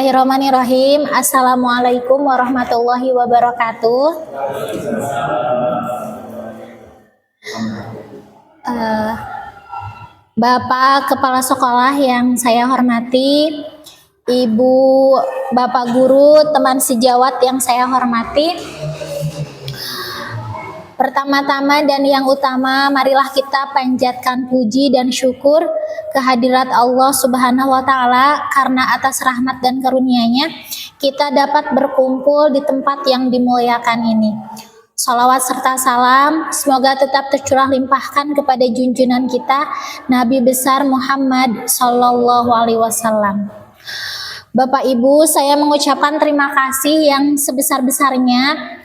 Bismillahirrahmanirrahim. Assalamualaikum warahmatullahi wabarakatuh. Bapak Kepala Sekolah yang saya hormati, Ibu, Bapak Guru, teman sejawat yang saya hormati. Pertama-tama dan yang utama, marilah kita panjatkan puji dan syukur kehadirat Allah Subhanahu wa Ta'ala, karena atas rahmat dan karunia-Nya kita dapat berkumpul di tempat yang dimuliakan ini. Salawat serta salam semoga tetap tercurah limpahkan kepada junjungan kita Nabi besar Muhammad Sallallahu Alaihi Wasallam. Bapak Ibu, saya mengucapkan terima kasih yang sebesar-besarnya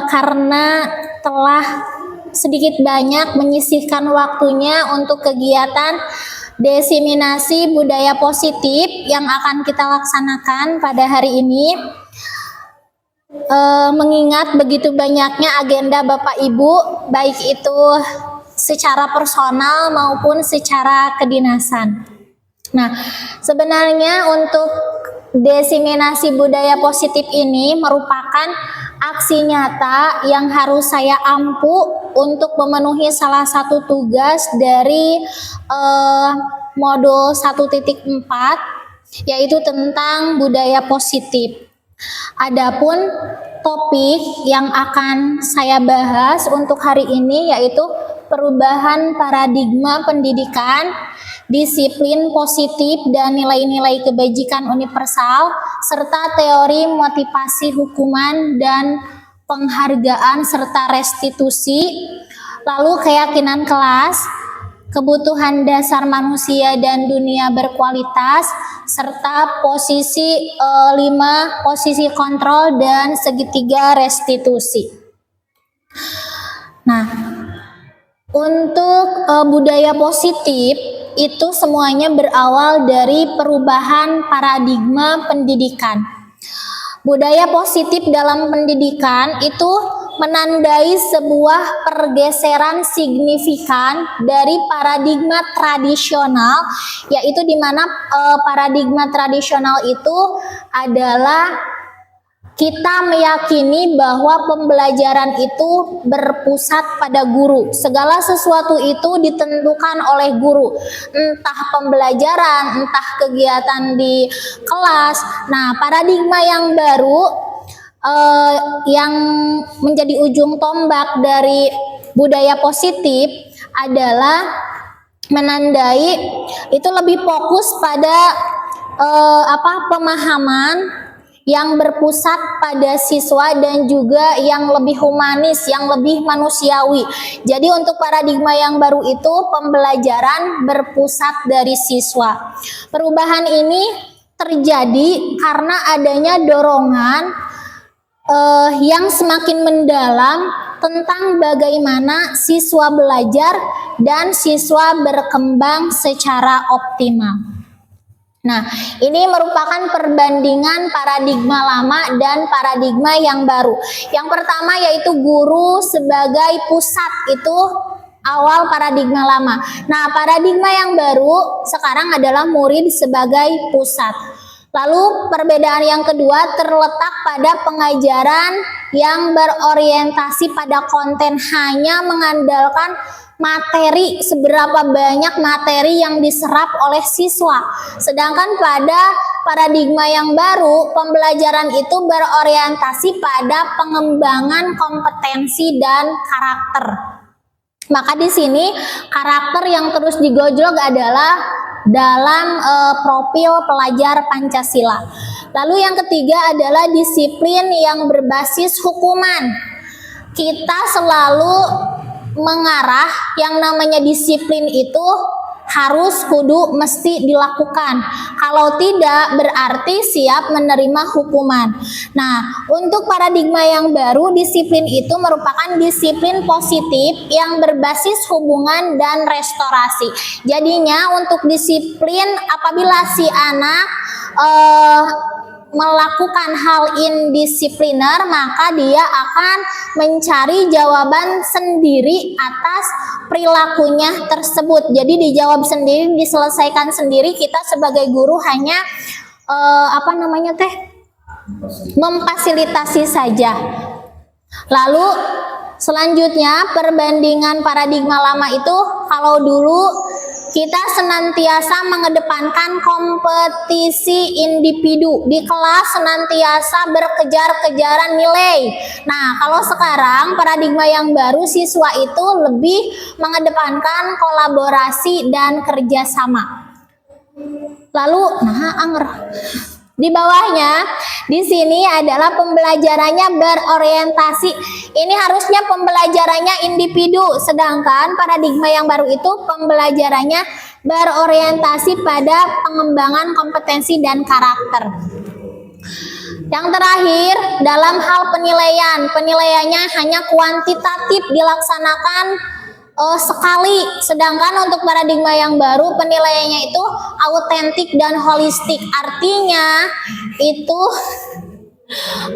karena telah sedikit banyak menyisihkan waktunya untuk kegiatan diseminasi budaya positif yang akan kita laksanakan pada hari ini. Mengingat begitu banyaknya agenda Bapak Ibu, baik itu secara personal maupun secara kedinasan. Nah, sebenarnya untuk diseminasi budaya positif ini merupakan aksi nyata yang harus saya ampuh untuk memenuhi salah satu tugas dari modul 1.4, yaitu tentang budaya positif. Adapun topik yang akan saya bahas untuk hari ini yaitu perubahan paradigma pendidikan, disiplin positif dan nilai-nilai kebajikan universal, serta teori motivasi hukuman dan penghargaan serta restitusi, lalu keyakinan kelas, kebutuhan dasar manusia dan dunia berkualitas, serta posisi 5 posisi kontrol dan segitiga restitusi. Nah, untuk budaya positif itu semuanya berawal dari perubahan paradigma pendidikan. Budaya positif dalam pendidikan itu menandai sebuah pergeseran signifikan dari paradigma tradisional, yaitu di mana paradigma tradisional itu adalah kita meyakini bahwa pembelajaran itu berpusat pada guru. Segala sesuatu itu ditentukan oleh guru. Entah pembelajaran, entah kegiatan di kelas. Nah, paradigma yang baru yang menjadi ujung tombak dari budaya positif adalah menandai itu lebih fokus pada pemahaman yang berpusat pada siswa dan juga yang lebih humanis, yang lebih manusiawi. Jadi untuk paradigma yang baru itu pembelajaran berpusat dari siswa. Perubahan ini terjadi karena adanya dorongan yang semakin mendalam tentang bagaimana siswa belajar dan siswa berkembang secara optimal. Nah, ini merupakan perbandingan paradigma lama dan paradigma yang baru. Yang pertama yaitu guru sebagai pusat, itu awal paradigma lama. Nah, paradigma yang baru sekarang adalah murid sebagai pusat. Lalu perbedaan yang kedua terletak pada pengajaran yang berorientasi pada konten, hanya mengandalkan materi, seberapa banyak materi yang diserap oleh siswa. Sedangkan pada paradigma yang baru, pembelajaran itu berorientasi pada pengembangan kompetensi dan karakter. Maka di sini karakter yang terus digojlok adalah dalam profil pelajar Pancasila. Lalu yang ketiga adalah disiplin yang berbasis hukuman. Kita selalu mengarah yang namanya disiplin itu harus kudu mesti dilakukan. Kalau tidak berarti siap menerima hukuman. Nah, untuk paradigma yang baru, disiplin itu merupakan disiplin positif yang berbasis hubungan dan restorasi. Jadinya untuk disiplin apabila si anak melakukan hal indisipliner, maka dia akan mencari jawaban sendiri atas perilakunya tersebut. Jadi dijawab sendiri, diselesaikan sendiri. Kita sebagai guru hanya apa namanya teh, memfasilitasi saja. Lalu selanjutnya perbandingan paradigma lama itu, kalau dulu kita senantiasa mengedepankan kompetisi individu, di kelas senantiasa berkejar-kejaran nilai. Nah, kalau sekarang paradigma yang baru, siswa itu lebih mengedepankan kolaborasi dan kerjasama. Lalu, di bawahnya, di sini adalah pembelajarannya berorientasi. Ini harusnya pembelajarannya individu, sedangkan paradigma yang baru itu pembelajarannya berorientasi pada pengembangan kompetensi dan karakter. Yang terakhir, dalam hal penilaian, penilaiannya hanya kuantitatif, dilaksanakan sekali, sedangkan untuk paradigma yang baru penilaiannya itu autentik dan holistik. Artinya itu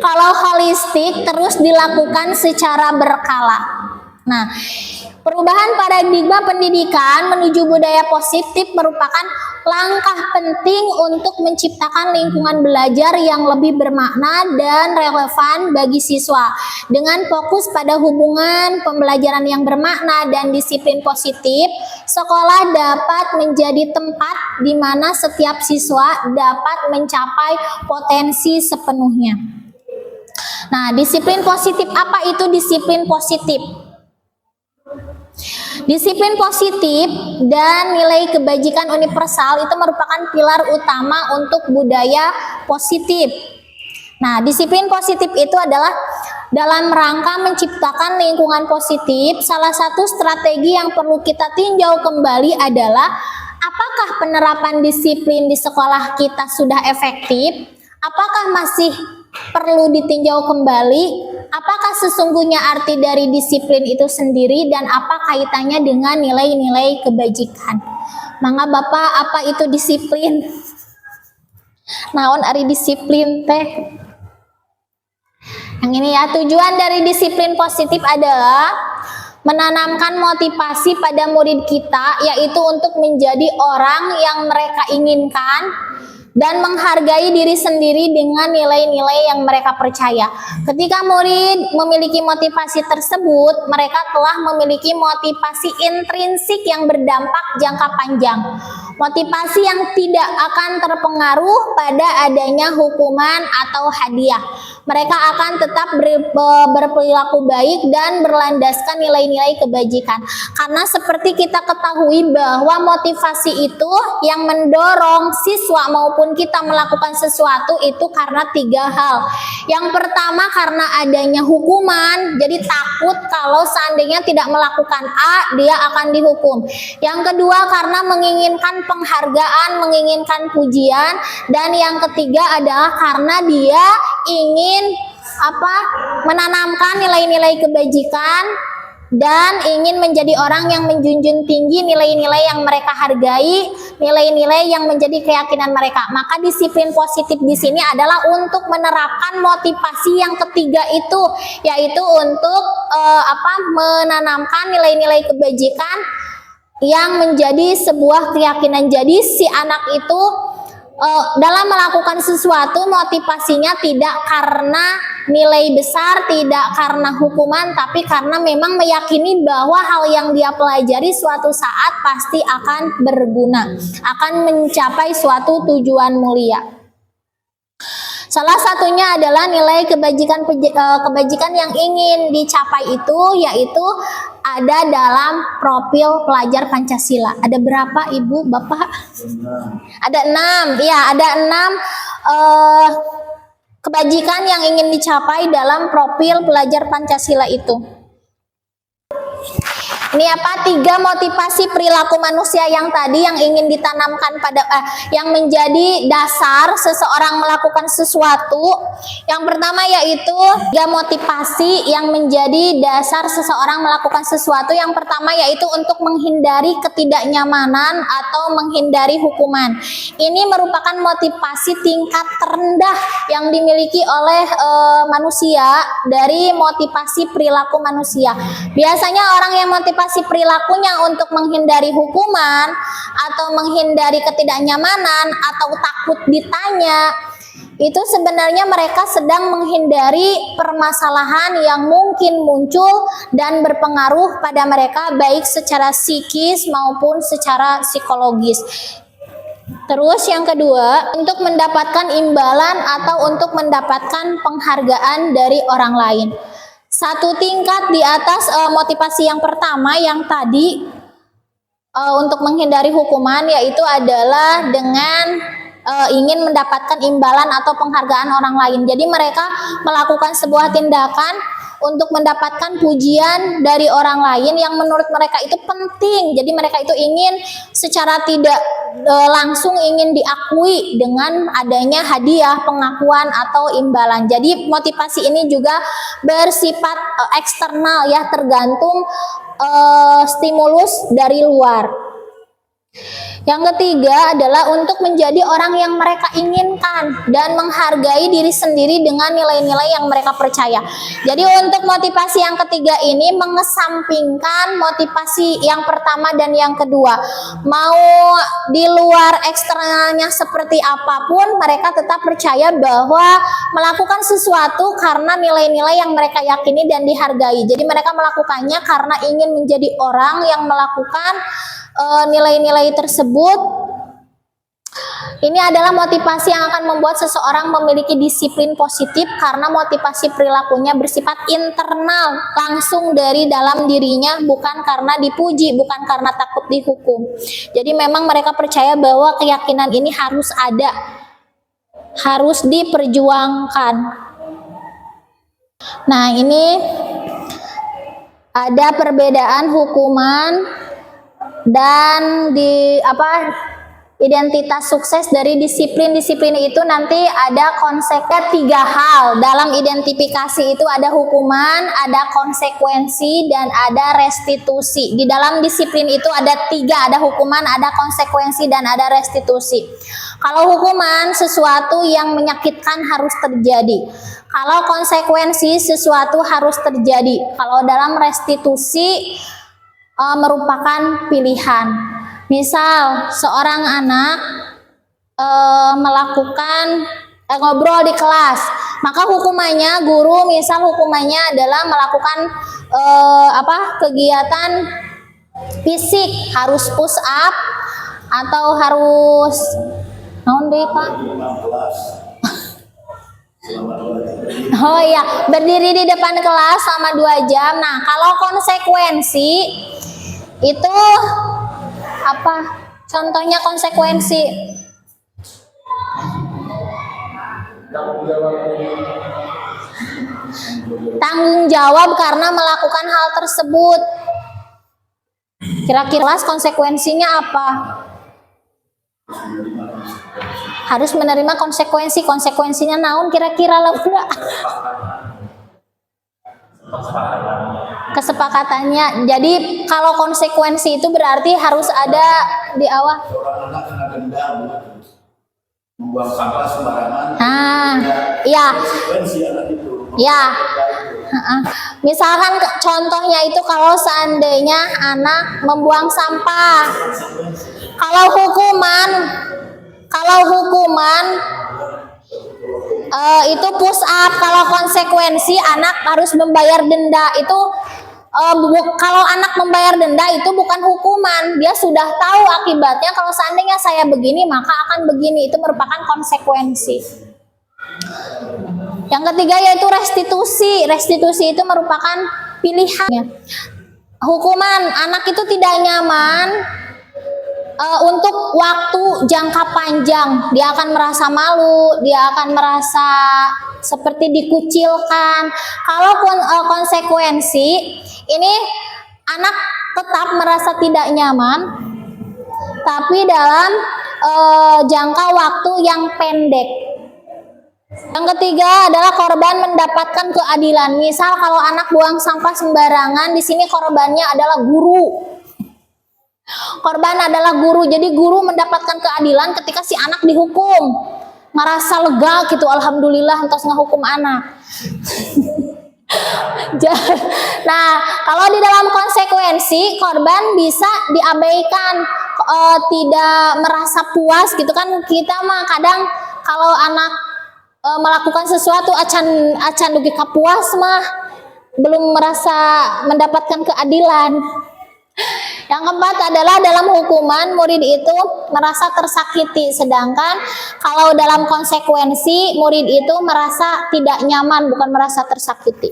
kalau holistik terus dilakukan secara berkala. Nah, perubahan paradigma pendidikan menuju budaya positif merupakan langkah penting untuk menciptakan lingkungan belajar yang lebih bermakna dan relevan bagi siswa. Dengan fokus pada hubungan pembelajaran yang bermakna dan disiplin positif, sekolah dapat menjadi tempat di mana setiap siswa dapat mencapai potensi sepenuhnya. Nah, disiplin positif, apa itu disiplin positif? Disiplin positif dan nilai kebajikan universal itu merupakan pilar utama untuk budaya positif. Nah, disiplin positif itu adalah dalam rangka menciptakan lingkungan positif. Salah satu strategi yang perlu kita tinjau kembali adalah apakah penerapan disiplin di sekolah kita sudah efektif? Apakah masih perlu ditinjau kembali? Apakah sesungguhnya arti dari disiplin itu sendiri dan apa kaitannya dengan nilai-nilai kebajikan? Mangga Bapak, apa itu disiplin? Naon ari disiplin teh? Yang ini ya, tujuan dari disiplin positif adalah menanamkan motivasi pada murid kita, yaitu untuk menjadi orang yang mereka inginkan dan menghargai diri sendiri dengan nilai-nilai yang mereka percaya. Ketika murid memiliki motivasi tersebut, mereka telah memiliki motivasi intrinsik yang berdampak jangka panjang. Motivasi yang tidak akan terpengaruh pada adanya hukuman atau hadiah. Mereka akan tetap berperilaku baik dan berlandaskan nilai-nilai kebajikan. Karena seperti kita ketahui bahwa motivasi itu yang mendorong siswa maupun kita melakukan sesuatu itu karena 3 hal. Yang pertama karena adanya hukuman, jadi takut kalau seandainya tidak melakukan A, dia akan dihukum. Yang kedua karena menginginkan penghargaan, menginginkan pujian, dan yang ketiga adalah karena dia ingin menanamkan nilai-nilai kebajikan dan ingin menjadi orang yang menjunjung tinggi nilai-nilai yang mereka hargai, nilai-nilai yang menjadi keyakinan mereka. Maka disiplin positif di sini adalah untuk menerapkan motivasi yang ketiga itu, yaitu untuk menanamkan nilai-nilai kebajikan yang menjadi sebuah keyakinan. Jadi si anak itu dalam melakukan sesuatu motivasinya tidak karena nilai besar, tidak karena hukuman, tapi karena memang meyakini bahwa hal yang dia pelajari suatu saat pasti akan berguna, akan mencapai suatu tujuan mulia. Salah satunya adalah nilai kebajikan yang ingin dicapai itu, yaitu ada dalam profil pelajar Pancasila. Ada berapa Ibu, Bapak? Ada 6. Ya, ada 6 kebajikan yang ingin dicapai dalam profil pelajar Pancasila itu. Ini 3 motivasi perilaku manusia yang tadi yang ingin ditanamkan pada yang menjadi dasar seseorang melakukan sesuatu. Yang pertama yaitu 3 motivasi yang menjadi dasar seseorang melakukan sesuatu. Yang pertama yaitu untuk menghindari ketidaknyamanan atau menghindari hukuman. Ini merupakan motivasi tingkat terendah yang dimiliki oleh manusia dari motivasi perilaku manusia. Biasanya orang yang motivasi motivasi perilakunya untuk menghindari hukuman atau menghindari ketidaknyamanan atau takut ditanya, itu sebenarnya mereka sedang menghindari permasalahan yang mungkin muncul dan berpengaruh pada mereka baik secara psikis maupun secara psikologis. Terus yang kedua, untuk mendapatkan imbalan atau untuk mendapatkan penghargaan dari orang lain. Satu tingkat di atas motivasi yang pertama yang tadi untuk menghindari hukuman, yaitu adalah dengan ingin mendapatkan imbalan atau penghargaan orang lain. Jadi mereka melakukan sebuah tindakan untuk mendapatkan pujian dari orang lain yang menurut mereka itu penting. Jadi mereka itu ingin secara tidak langsung ingin diakui dengan adanya hadiah, pengakuan atau imbalan. Jadi motivasi ini juga bersifat eksternal ya, tergantung stimulus dari luar. Yang ketiga adalah untuk menjadi orang yang mereka inginkan dan menghargai diri sendiri dengan nilai-nilai yang mereka percaya. Jadi untuk motivasi yang ketiga ini mengesampingkan motivasi yang pertama dan yang kedua. Mau di luar eksternalnya seperti apapun, mereka tetap percaya bahwa melakukan sesuatu karena nilai-nilai yang mereka yakini dan dihargai. Jadi mereka melakukannya karena ingin menjadi orang yang melakukan nilai-nilai tersebut. Ini adalah motivasi yang akan membuat seseorang memiliki disiplin positif karena motivasi perilakunya bersifat internal, langsung dari dalam dirinya, bukan karena dipuji, bukan karena takut dihukum. Jadi memang mereka percaya bahwa keyakinan ini harus ada, harus diperjuangkan. Nah, ini ada perbedaan hukuman dan identitas sukses dari disiplin itu nanti ada konsekuensi 3 hal. Dalam identifikasi itu ada hukuman, ada konsekuensi, dan ada restitusi. Di dalam disiplin itu ada 3, ada hukuman, ada konsekuensi, dan ada restitusi. Kalau hukuman, sesuatu yang menyakitkan harus terjadi. Kalau konsekuensi, sesuatu harus terjadi. Kalau dalam restitusi merupakan pilihan. Misal seorang anak melakukan ngobrol di kelas, maka hukumannya guru misal hukumannya adalah melakukan kegiatan fisik, harus push up atau harus naon deh Pak? Oh iya, berdiri di depan kelas selama 2 jam. Nah, kalau konsekuensi itu apa? Contohnya konsekuensi. Tanggung jawab karena melakukan hal tersebut. Kira-kira konsekuensinya apa? Harus menerima konsekuensi. Konsekuensinya naon kira-kira lah udah. Kesepakatannya. Jadi kalau konsekuensi itu berarti harus ada di awal. Seorang anak kena denda membuang sampah sembarangan. Iya. Konsekuensi anak itu. Ya. Misalkan contohnya itu kalau seandainya anak membuang sampah. Kalau hukuman itu push up. Kalau konsekuensi anak harus membayar denda. Itu kalau anak membayar denda itu bukan hukuman. Dia sudah tahu akibatnya. Kalau seandainya saya begini maka akan begini. Itu merupakan konsekuensi. Yang ketiga yaitu restitusi. Restitusi itu merupakan pilihannya. Hukuman anak itu tidak nyaman untuk waktu jangka panjang. Dia akan merasa malu, dia akan merasa seperti dikucilkan. Kalau konsekuensi ini anak tetap merasa tidak nyaman, tapi dalam jangka waktu yang pendek. Yang ketiga adalah korban mendapatkan keadilan. Misal kalau anak buang sampah sembarangan, di sini korbannya adalah guru. Korban adalah guru. Jadi guru mendapatkan keadilan ketika si anak dihukum. Merasa lega gitu, alhamdulillah entos ngahukum anak. Nah, kalau di dalam konsekuensi korban bisa diabaikan, tidak merasa puas gitu kan. Kita mah kadang kalau anak melakukan sesuatu acan dugi kapuas mah belum merasa mendapatkan keadilan. Yang keempat adalah dalam hukuman murid itu merasa tersakiti, sedangkan kalau dalam konsekuensi murid itu merasa tidak nyaman, bukan merasa tersakiti.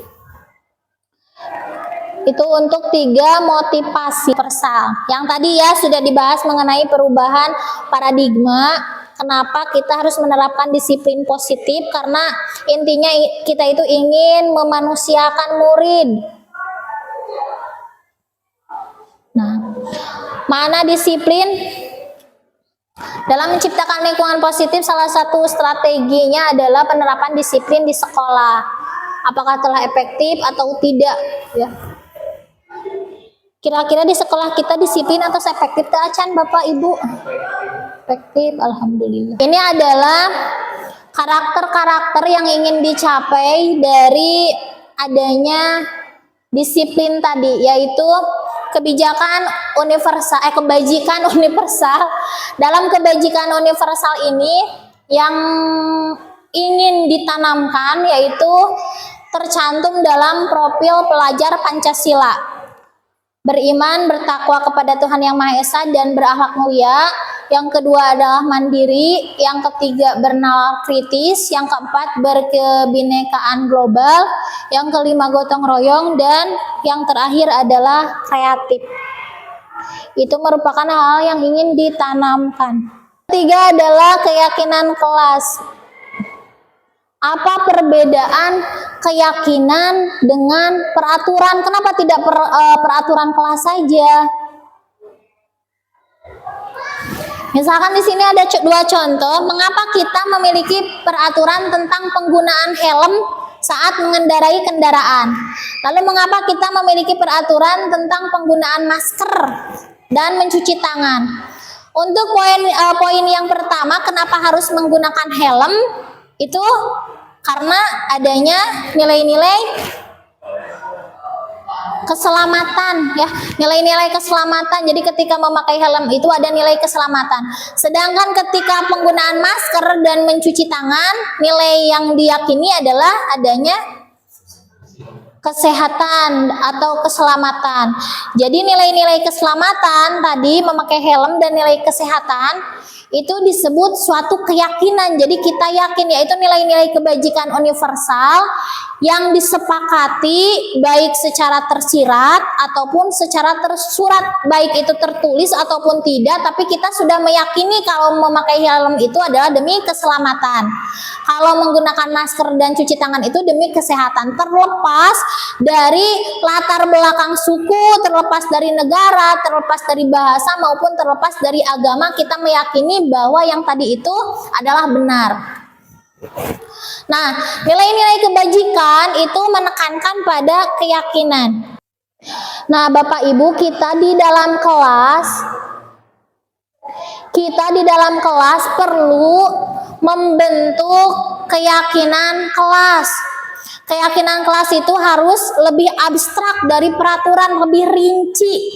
Itu untuk 3 motivasi universal. Yang tadi ya sudah dibahas mengenai perubahan paradigma. Kenapa kita harus menerapkan disiplin positif? Karena intinya kita itu ingin memanusiakan murid. Nah, mana disiplin? Dalam menciptakan lingkungan positif, salah satu strateginya adalah penerapan disiplin di sekolah. Apakah telah efektif atau tidak? Ya. Kira-kira di sekolah kita disiplin atau efektif Acan, Bapak Ibu? Efektif, alhamdulillah. Ini adalah karakter-karakter yang ingin dicapai dari adanya disiplin tadi, yaitu kebajikan universal. Dalam kebajikan universal ini yang ingin ditanamkan yaitu tercantum dalam profil pelajar Pancasila. Beriman, bertakwa kepada Tuhan Yang Maha Esa dan berakhlak mulia. Yang kedua adalah mandiri, yang ketiga bernalar kritis, yang keempat berkebinekaan global, yang kelima gotong royong, dan yang terakhir adalah kreatif. Itu merupakan hal yang ingin ditanamkan. Ketiga adalah keyakinan kelas. Apa perbedaan keyakinan dengan peraturan? Kenapa tidak peraturan kelas saja? Misalkan di sini ada 2 contoh, mengapa kita memiliki peraturan tentang penggunaan helm saat mengendarai kendaraan. Lalu mengapa kita memiliki peraturan tentang penggunaan masker dan mencuci tangan. Untuk poin yang pertama, kenapa harus menggunakan helm? Itu karena adanya nilai-nilai keselamatan, ya, nilai-nilai keselamatan. Jadi ketika memakai helm itu ada nilai keselamatan. Sedangkan ketika penggunaan masker dan mencuci tangan, nilai yang diyakini adalah adanya kesehatan atau keselamatan. Jadi nilai-nilai keselamatan tadi, memakai helm dan nilai kesehatan itu disebut suatu keyakinan. Jadi kita yakin, yaitu nilai-nilai kebajikan universal yang disepakati baik secara tersirat ataupun secara tersurat, baik itu tertulis ataupun tidak, tapi kita sudah meyakini kalau memakai helm itu adalah demi keselamatan, kalau menggunakan masker dan cuci tangan itu demi kesehatan, terlepas dari latar belakang suku, terlepas dari negara, terlepas dari bahasa maupun terlepas dari agama. Kita meyakini bahwa yang tadi itu adalah benar. Nah, nilai-nilai kebajikan itu menekankan pada keyakinan. Nah, Bapak Ibu, kita di dalam kelas perlu membentuk keyakinan kelas. Keyakinan kelas itu harus lebih abstrak dari peraturan, lebih rinci.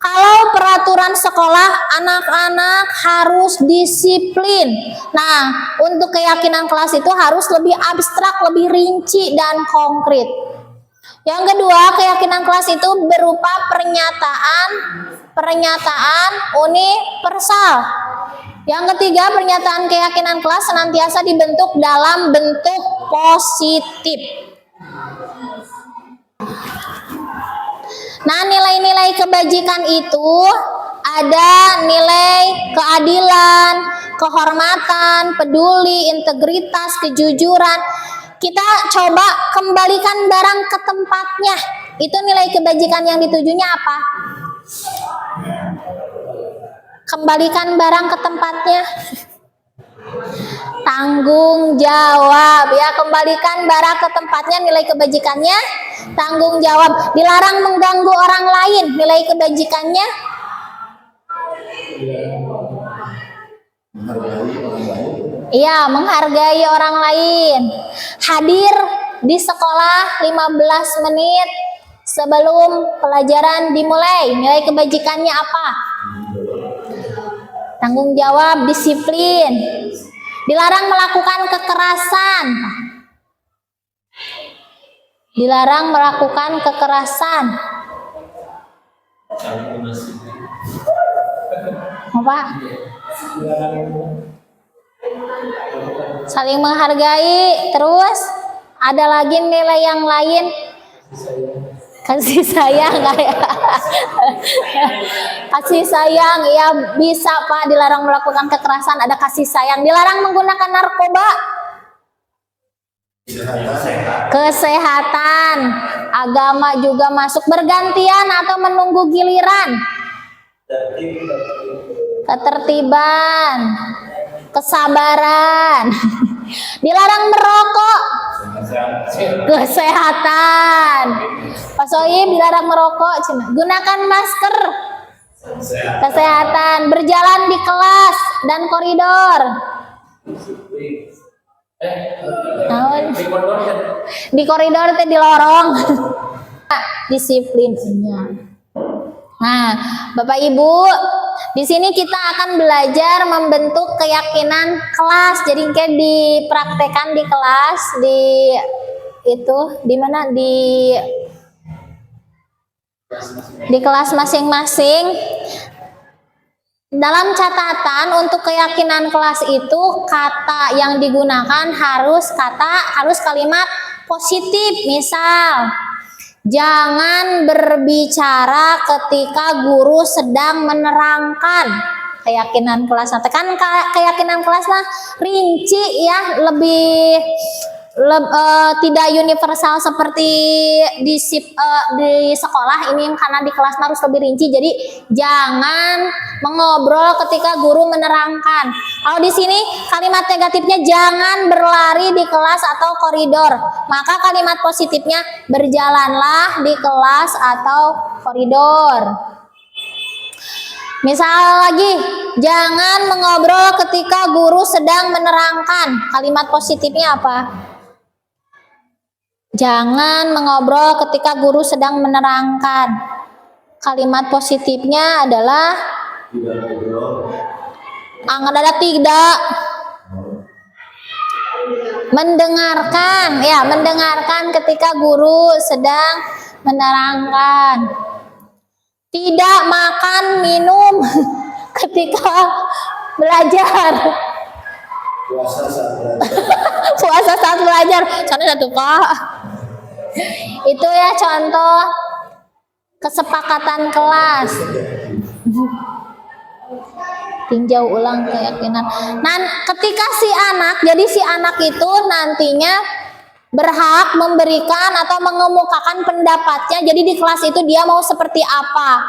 Kalau peraturan sekolah, anak-anak harus disiplin. Nah, untuk keyakinan kelas itu harus lebih abstrak, lebih rinci dan konkret. Yang kedua, keyakinan kelas itu berupa pernyataan universal. Yang ketiga, pernyataan keyakinan kelas senantiasa dibentuk dalam bentuk positif. Nah, nilai-nilai kebajikan itu ada nilai keadilan, kehormatan, peduli, integritas, kejujuran. Kita coba kembalikan barang ke tempatnya. Itu nilai kebajikan yang ditujunya apa? Kembalikan barang ke tempatnya. Tanggung jawab, ya, kembalikan barang ke tempatnya, nilai kebajikannya tanggung jawab. Dilarang mengganggu orang lain, nilai kebajikannya iya, menghargai orang lain. Hadir di sekolah 15 menit sebelum pelajaran dimulai. Nilai kebajikannya apa? Tanggung jawab, disiplin. Dilarang melakukan kekerasan. Dilarang melakukan kekerasan. Apa? Saling menghargai. Terus ada lagi nilai yang lain. Kasih sayang kayak kasih sayang ya, bisa Pak. Dilarang melakukan kekerasan, ada kasih sayang. Dilarang menggunakan narkoba. Kesehatan, agama juga masuk. Bergantian atau menunggu giliran. Ketertiban, kesabaran. Dilarang merokok. Kesehatan. Pak Sohib dilarang merokok. Gunakan masker. Kesehatan. Berjalan di kelas dan koridor. Di koridor teh di lorong. Disiplinnya. Nah, Bapak Ibu, di sini kita akan belajar membentuk keyakinan kelas. Jadi kayak dipraktekan di kelas, di itu di mana di kelas masing-masing. Dalam catatan untuk keyakinan kelas itu kata yang digunakan harus kalimat positif. Misal, jangan berbicara ketika guru sedang menerangkan. Keyakinan kelas, kan keyakinan kelas lah rinci ya, lebih tidak universal seperti di sekolah ini, karena di kelas harus lebih rinci. Jadi jangan mengobrol ketika guru menerangkan. Kalau di sini kalimat negatifnya jangan berlari di kelas atau koridor. Maka kalimat positifnya berjalanlah di kelas atau koridor. Misal lagi, jangan mengobrol ketika guru sedang menerangkan. Kalimat positifnya apa? Jangan mengobrol ketika guru sedang menerangkan. Kalimat positifnya adalah ada tidak. Mendengarkan, ya, mendengarkan ketika guru sedang menerangkan. Tidak makan minum ketika belajar. Puasa saat belajar. Contoh satu Pak. Itu ya contoh kesepakatan kelas. Tinjau ulang keyakinan. Nah, ketika jadi si anak itu nantinya berhak memberikan atau mengemukakan pendapatnya. Jadi di kelas itu dia mau seperti apa.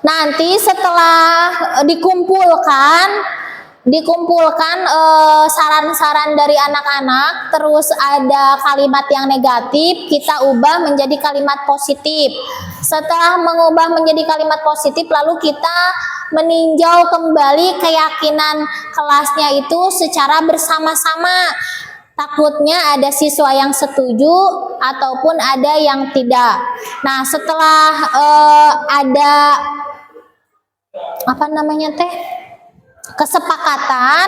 Nanti setelah dikumpulkan saran-saran dari anak-anak, terus ada kalimat yang negatif, kita ubah menjadi kalimat positif. Setelah mengubah menjadi kalimat positif, lalu kita meninjau kembali keyakinan kelasnya itu secara bersama-sama. Takutnya ada siswa yang setuju ataupun ada yang tidak. Nah, setelah ada kesepakatan,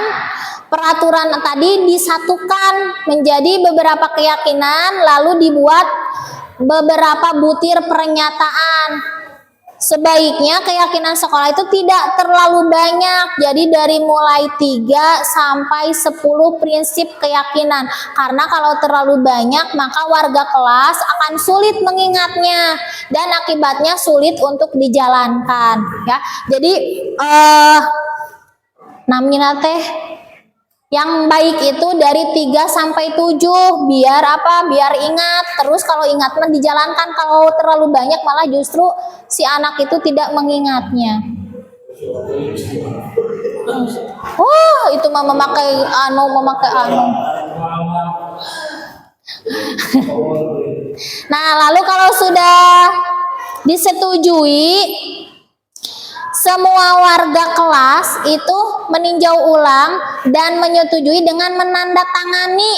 peraturan tadi disatukan menjadi beberapa keyakinan, lalu dibuat beberapa butir pernyataan. Sebaiknya keyakinan sekolah itu tidak terlalu banyak. Jadi dari mulai 3 sampai 10 prinsip keyakinan. Karena kalau terlalu banyak maka warga kelas akan sulit mengingatnya dan akibatnya sulit untuk dijalankan, ya. Jadi namanya teh yang baik itu dari 3 sampai 7, biar apa? Biar ingat. Terus kalau ingat mah dijalankan. Kalau terlalu banyak malah justru si anak itu tidak mengingatnya. Oh, itu mah memakai anu. Nah, lalu kalau sudah disetujui, semua warga kelas itu meninjau ulang dan menyetujui dengan menandatangani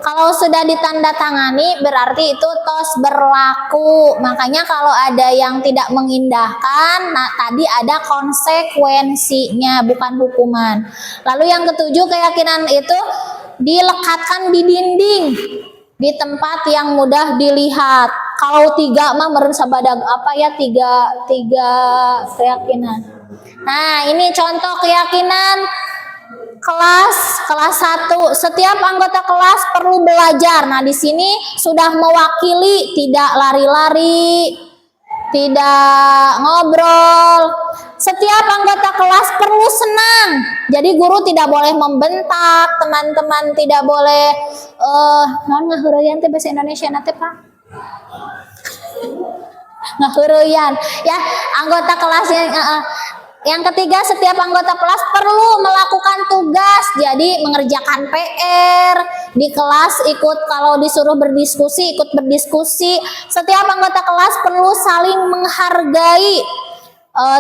Kalau sudah ditandatangani berarti itu tos berlaku. Makanya kalau ada yang tidak mengindahkan, nah tadi ada konsekuensinya, bukan hukuman. Lalu yang ketujuh, keyakinan itu dilekatkan di dinding, di tempat yang mudah dilihat. Kalau tiga mah meren sabadag apa ya, tiga keyakinan. Nah, ini contoh keyakinan kelas 1. Setiap anggota kelas perlu belajar. Nah, di sini sudah mewakili, tidak lari-lari, tidak ngobrol. Setiap anggota kelas perlu senang. Jadi guru tidak boleh membentak, teman-teman tidak boleh non ngaheureyan teh bahasa Indonesia nate Pak. Ngaheureyan ya, anggota kelasnya yang ketiga, setiap anggota kelas perlu melakukan tugas, jadi mengerjakan PR di kelas, ikut kalau disuruh berdiskusi, ikut berdiskusi. Setiap anggota kelas perlu saling menghargai,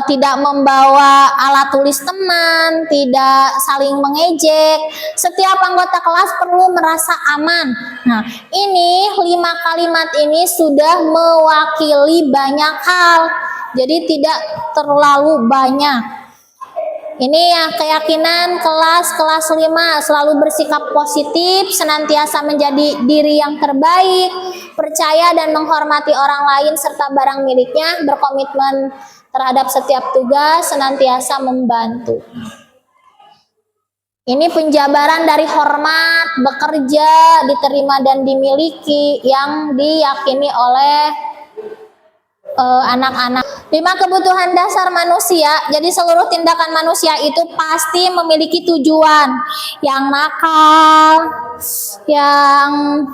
tidak membawa alat tulis teman, tidak saling mengejek. Setiap anggota kelas perlu merasa aman. Nah, ini 5 kalimat ini sudah mewakili banyak hal. Jadi tidak terlalu banyak. Ini ya keyakinan kelas 5, selalu bersikap positif, senantiasa menjadi diri yang terbaik, percaya dan menghormati orang lain serta barang miliknya, berkomitmen terhadap setiap tugas, senantiasa membantu. Ini penjabaran dari hormat, bekerja, diterima dan dimiliki yang diyakini oleh anak-anak. 5 kebutuhan dasar manusia. Jadi seluruh tindakan manusia itu pasti memiliki tujuan. Yang nakal, yang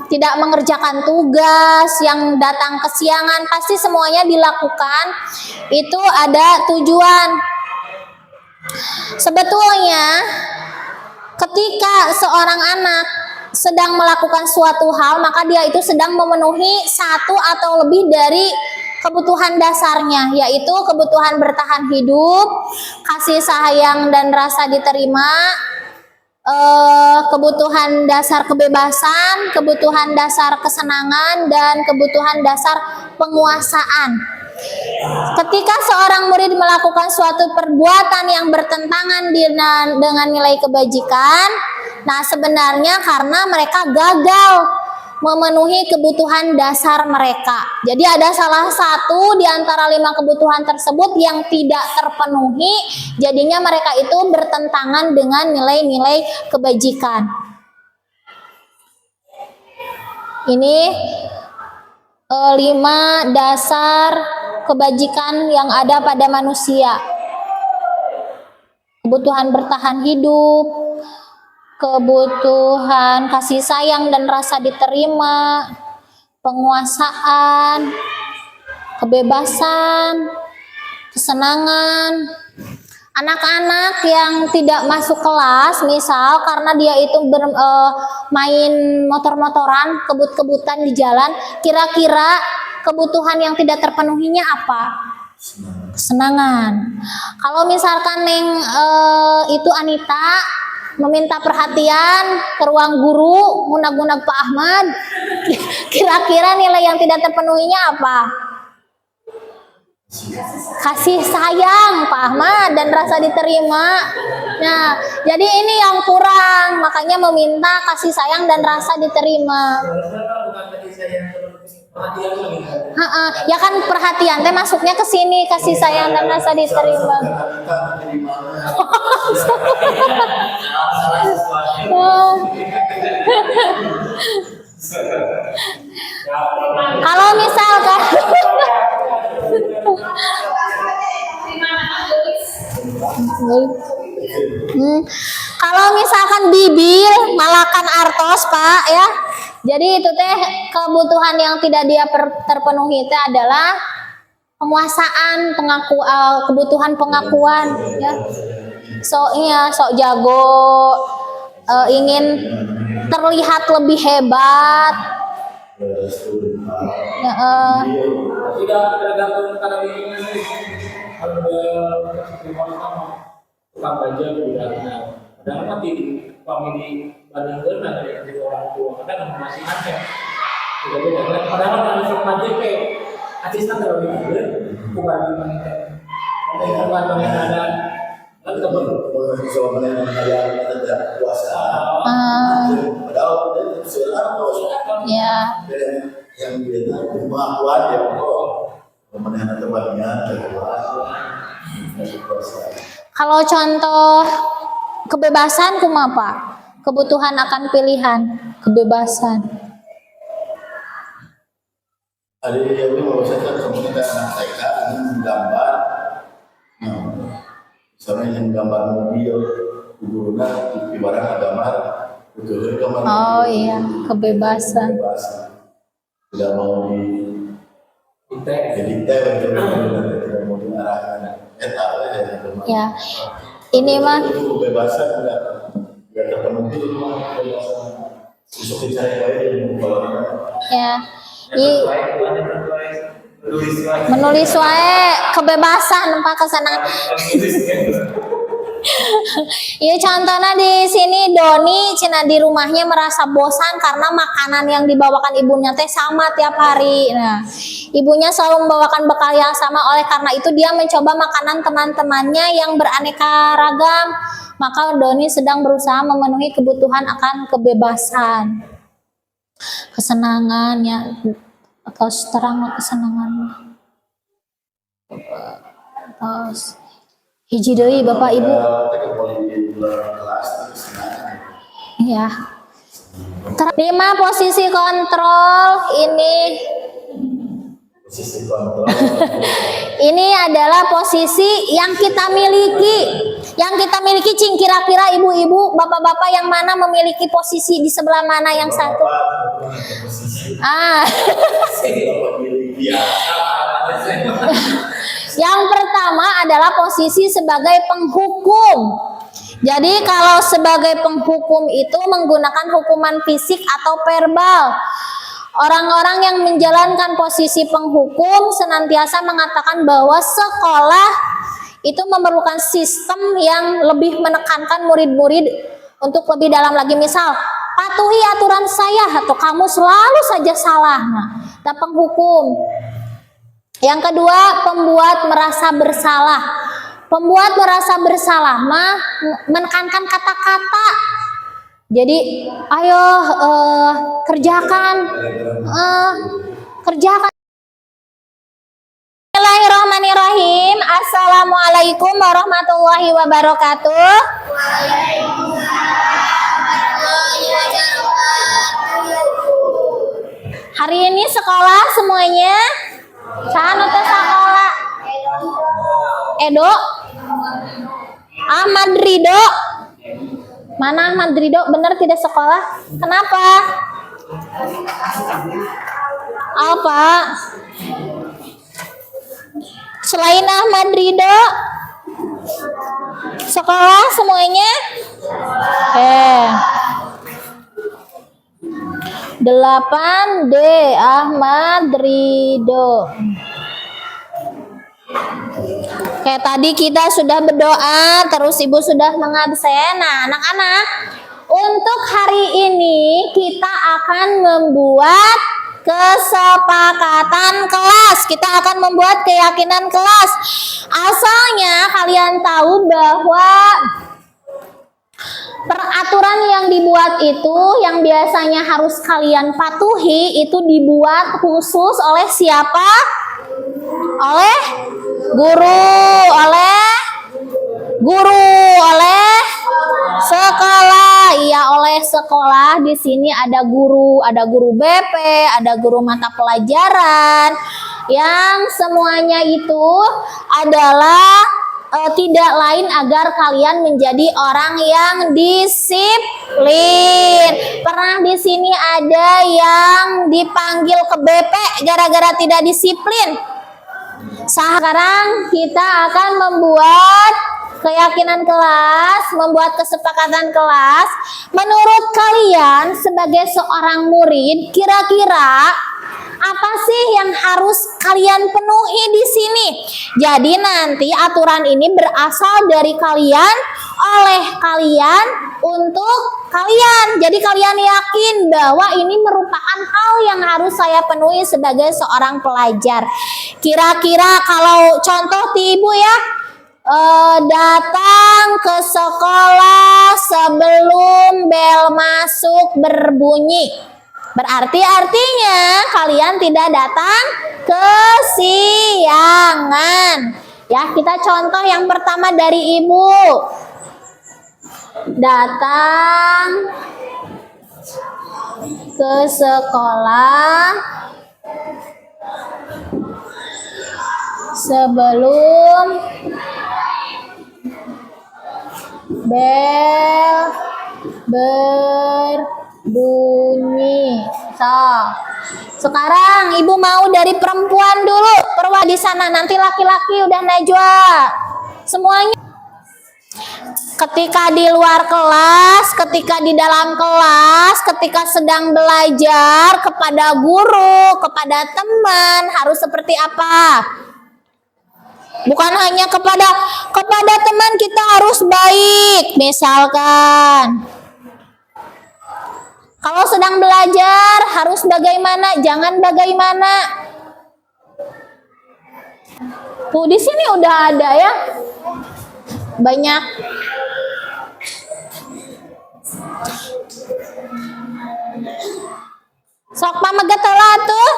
tidak mengerjakan tugas, yang datang kesiangan, pasti semuanya dilakukan itu ada tujuan. Sebetulnya ketika seorang anak sedang melakukan suatu hal, maka dia itu sedang memenuhi satu atau lebih dari kebutuhan dasarnya, yaitu kebutuhan bertahan hidup, kasih sayang dan rasa diterima, kebutuhan dasar kebebasan, kebutuhan dasar kesenangan, dan kebutuhan dasar penguasaan. Ketika seorang murid melakukan suatu perbuatan yang bertentangan dengan nilai kebajikan, nah sebenarnya karena mereka gagal memenuhi kebutuhan dasar mereka. Jadi ada salah satu di antara 5 kebutuhan tersebut yang tidak terpenuhi, jadinya mereka itu bertentangan dengan nilai-nilai kebajikan. Ini 5 dasar kebajikan yang ada pada manusia. Kebutuhan bertahan hidup, kebutuhan kasih sayang dan rasa diterima, penguasaan, kebebasan, kesenangan. Anak-anak yang tidak masuk kelas, misal karena dia itu main motor-motoran, kebut-kebutan di jalan, kira-kira kebutuhan yang tidak terpenuhinya apa? Kesenangan. Kalau misalkan itu Anita meminta perhatian ke ruang guru, gunag-gunag Pak Ahmad, kira-kira nilai yang tidak terpenuhinya apa? Kasih sayang Pak Ahmad dan rasa diterima. Nah, jadi ini yang kurang, makanya meminta kasih sayang dan rasa diterima. Ya kan perhatian teh masuknya ke sini, kasih sayang dan rasa diterima. Kalau misalkan kalau misalkan bibir malakan artos Pak ya. Jadi itu teh kebutuhan yang tidak dia terpenuhi itu adalah penguasaan, kebutuhan pengakuan ya. Sok jago, ingin terlihat lebih hebat. Tidak tergantung pada tukang baja Padahal mati di famili bandingkeun dari orang tua kadang masih aneh. Tidak beda. Padahal kalau sok maju ke asisten kalau dikeun bukan di mana. Bukan ada kan kebetulan Soalnya yang tidak puasa. Padahal dia seorang Ya. yang dia pengakuan ya pemenangan temannya Kalau contoh kebebasan kumaha Pak? Kebutuhan akan pilihan, kebebasan. ada yang bahwasanya komunitas anak TK ini menggambar, misalnya yang gambar mobil, gurunya ibarat gambar, gambar. Oh iya, kebebasan. Tidak mau didikte, tidak mau diarahkan. Ya, ini mah itu kebebasan enggak terpenuhi kebebasan. Besok dicari baik ya. Menulis wae kebebasan Pak kesenangan. Ya contohnya di sini Doni cina di rumahnya merasa bosan karena makanan yang dibawakan ibunya teh sama tiap hari. Nah, ibunya selalu membawakan bekal yang sama, oleh karena itu dia mencoba makanan teman-temannya yang beraneka ragam. Maka Doni sedang berusaha memenuhi kebutuhan akan kebebasan. Kesenangannya atau terang kesenangan. Terus hiji deui Bapak Ibu. Iya. Terima posisi kontrol ini. Ini adalah posisi yang kita miliki. Yang kita miliki cing kira-kira ibu-ibu, bapak-bapak yang mana memiliki posisi di sebelah mana yang satu? Yang pertama adalah posisi sebagai penghukum. Jadi kalau sebagai penghukum itu menggunakan hukuman fisik atau verbal. Orang-orang yang menjalankan posisi penghukum senantiasa mengatakan bahwa sekolah itu memerlukan sistem yang lebih menekankan murid-murid untuk lebih dalam lagi. Misal, patuhi aturan saya atau kamu selalu saja salah. Nah, penghukum. Yang kedua, pembuat merasa bersalah. Pembuat merasa bersalah menekankan kata-kata. Jadi, ayo kerjakan. Bismillahirrahmanirrahim. Assalamualaikum warahmatullahi wabarakatuh. Hari ini sekolah semuanya. Sana teh sekolah. Edo. Ahmad Ridho. Mana Ahmad Ridho? Benar tidak sekolah? Kenapa? Apa? Selain Ahmad Ridho, sekolah semuanya? 8D Ahmad Ridho. Kayak tadi kita sudah berdoa, terus ibu sudah mengabsen. Nah, anak-anak, untuk hari ini kita akan membuat kesepakatan kelas. Kita akan membuat keyakinan kelas. Asalnya kalian tahu bahwa peraturan yang dibuat itu, yang biasanya harus kalian patuhi, itu dibuat khusus oleh siapa? Oleh guru, oleh sekolah. Iya, oleh sekolah. Di sini ada guru BP, ada guru mata pelajaran, yang semuanya itu adalah tidak lain agar kalian menjadi orang yang disiplin. Pernah di sini ada yang dipanggil ke BP gara-gara tidak disiplin? Sekarang kita akan membuat keyakinan kelas, membuat kesepakatan kelas. Menurut kalian sebagai seorang murid, kira-kira apa sih yang harus kalian penuhi di sini? Jadi nanti aturan ini berasal dari kalian, oleh kalian, untuk kalian. Jadi kalian yakin bahwa ini merupakan hal yang harus saya penuhi sebagai seorang pelajar. Kira-kira kalau contoh ibu ya, datang ke sekolah sebelum bel masuk berbunyi. Berarti artinya kalian tidak datang kesiangan. Ya, kita contoh yang pertama dari ibu. Datang ke sekolah sebelum bel berbunyi. Sekarang ibu mau dari perempuan dulu. Perwa di sana, nanti laki-laki udah Najwa. Semuanya. Ketika di luar kelas, ketika di dalam kelas, ketika sedang belajar, kepada guru, kepada teman, harus seperti apa? Bukan hanya kepada teman kita harus baik, misalkan. Kalau sedang belajar harus bagaimana? Jangan bagaimana. Tuh di sini udah ada ya. Banyak. Sok pamagatela tuh.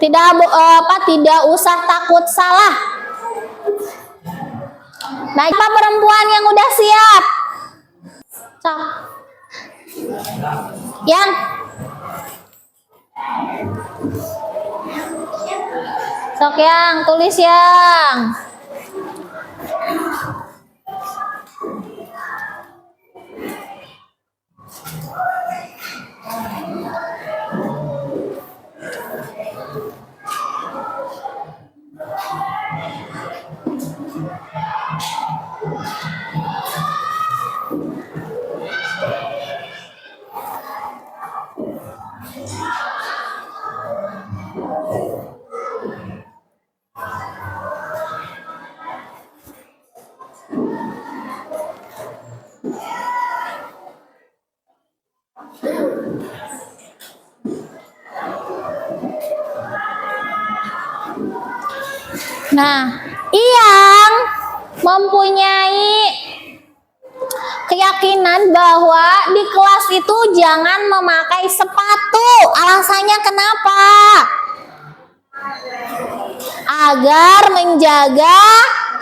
Tidak usah takut salah. Nah, apa perempuan yang udah siap? Sok. Yang sok yang tulis yang Nah, yang mempunyai keyakinan bahwa di kelas itu jangan memakai sepatu. Alasannya kenapa? Agar menjaga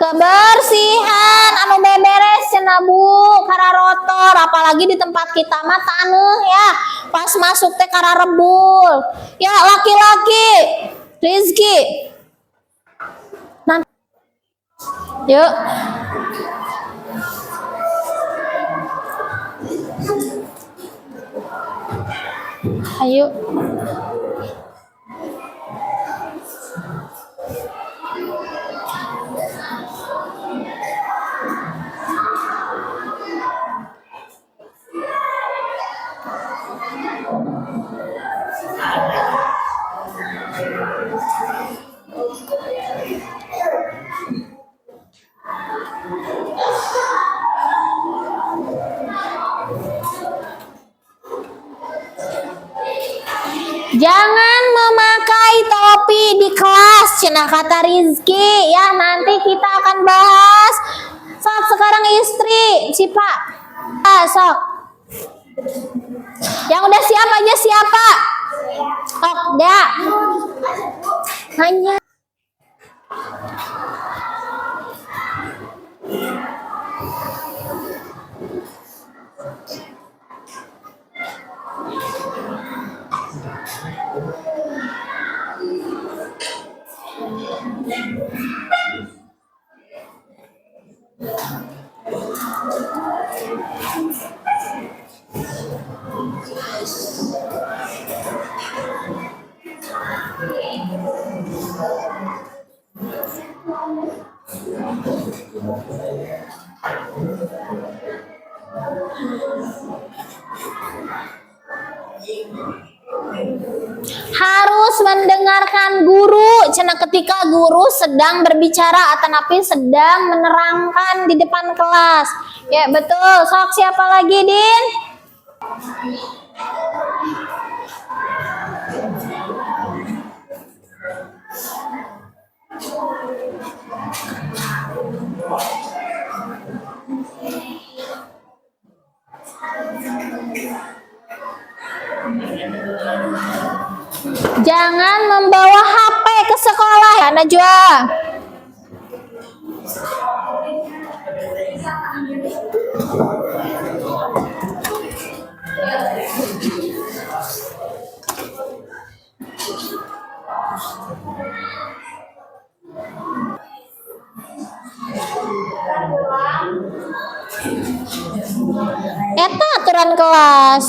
kebersihan anu beberes cenah Bu, kararotor, apalagi di tempat kita mah taneuh ya. Pas masuk teh kararebul. Ya laki-laki, Rizky. Nanti yuk. Ayo. Jangan memakai topi di kelas, cenah kata Rizky. Ya, nanti kita akan bahas. Sok sekarang istri, si Pak. Sok. Yang udah siap aja siapa? Sok, dia. Hanya. Harus mendengarkan guru. Cenah ketika guru sedang berbicara atau napi sedang menerangkan di depan kelas. Ya betul. Sok siapa lagi, Din? Jangan membawa HP ke sekolah ya Najwa. Eta aturan kelas.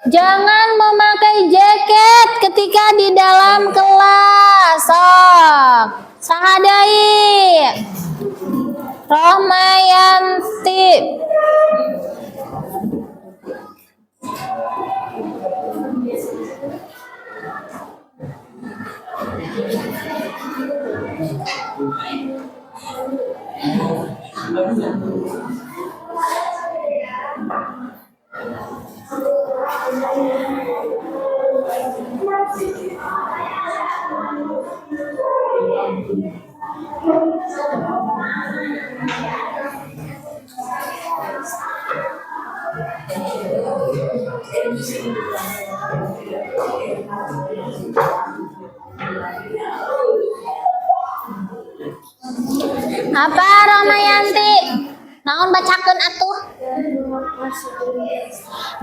Jangan memakai jaket ketika di dalam kelas. Sok. Sahadai. Rohmayanti. Apa Romayanti? Naon bacakeun atuh?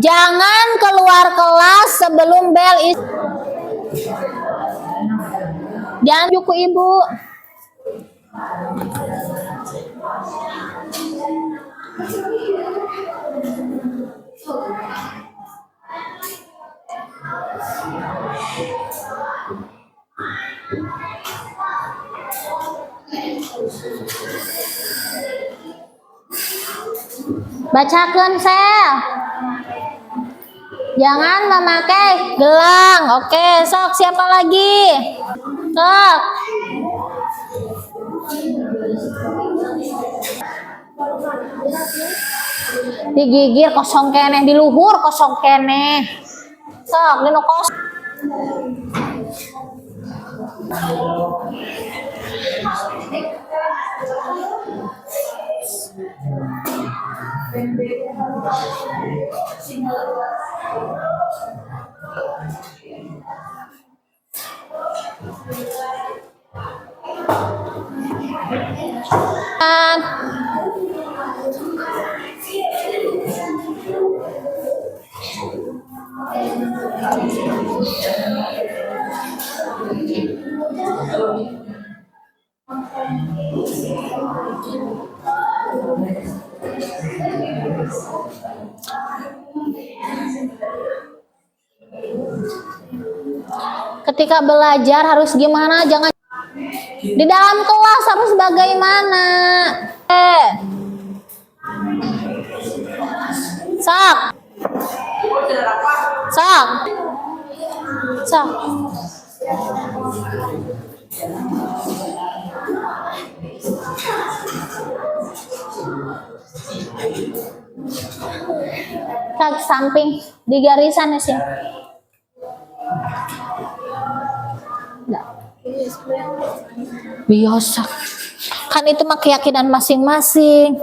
Jangan keluar kelas sebelum bel jangan juku ibu. Bacakeun sel. Jangan memakai gelang. Oke, sok siapa lagi? Sok. Digigir kosong keneh, di luhur kosong keneh. Sok, dino kos. Ketika belajar harus gimana? Jangan di dalam kelas harus bagaimana? Sok. Sok. Sok. Kaki samping di garisan ya sih. Biasa. Kan itu mah keyakinan masing-masing.